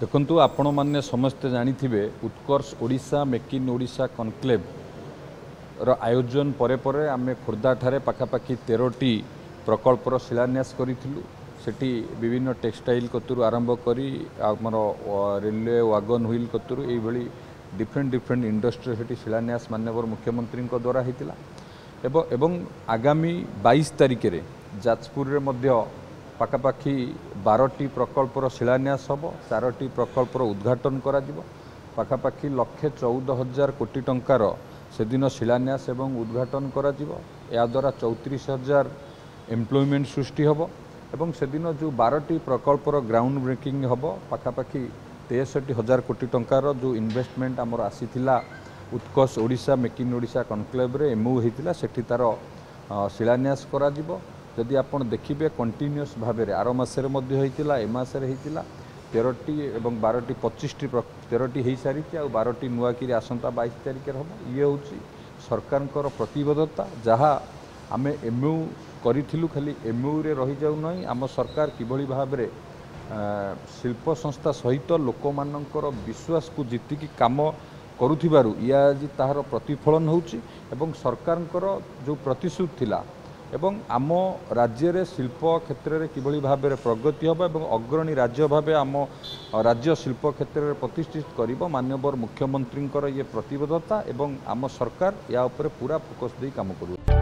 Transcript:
देखु आपण मैंने समस्ते जानी Utkarsh Odisha make in Odisha conclave आयोजन परे परे आमे खोर्धा ठारे पाखापाखि 13टी प्रकल्पर शिलान्यास करूँ। सेठी विभिन्न टेक्सटाइल कतुरु आरंभ करी आमर रेलवे वागन व्हील कतुरु ये डिफरेंट इंडस्ट्री सेठी शिलान्यास माननीय मुख्यमंत्री द्वारा होता एवं आगामी 22 तारिख रे जाजपुर रे मध्य पाखापाखि 12टी प्रकल्पर शिलान्यास हम 4टी प्रकल्पर उद्घाटन करा पाखापाखि 1,14,000 कोटी टंकार से दिन शिलान्यास एवं उद्घाटन करा या द्वारा 34,000 एम्प्लॉयमेंट सृष्टि हम एवं से दिन जो 12टी प्रकल्पर ग्राउंड ब्रेकिंग हम पाखापाखि 63,000 कोटी टंकार जो इन्वेस्टमेंट आमर आसीथिला Utkarsh Odisha make in Odisha conclave रे एमओ होता सेठी तार शिलान्यास करा जदि आपण देखिए कंटिन्यूअस भाव में आर मसरे होता ए मसरे होता 13टी एवं 12टी 25टी 13टी हो सारी आ 12टी नुआकी आसंता 22 तारिख हम ये हूँ सरकार प्रतिबद्धता जहाँ आम एमओ करूँ खाली एमओ रे रही जाऊ नहीं आम सरकार किभली भाव में शिल्प संस्था सहित लोक मानकर विश्वास को जीतिकी काम करुथिबारु या आज ताहार प्रतिफलन होउची एवं सरकारଙ୍କର जो प्रतिश्रुति थिला एवं आम राज्य रे शिल्प क्षेत्र रे किभली भाव में प्रगति होबा एवं अग्रणी राज्य भाव आम राज्य शिल्प क्षेत्र रे प्रतिष्ठित करिबो माननीय मुख्यमंत्री ये प्रतिबद्धता एवं आम सरकार या ऊपर पूरा फोकस दे काम करू।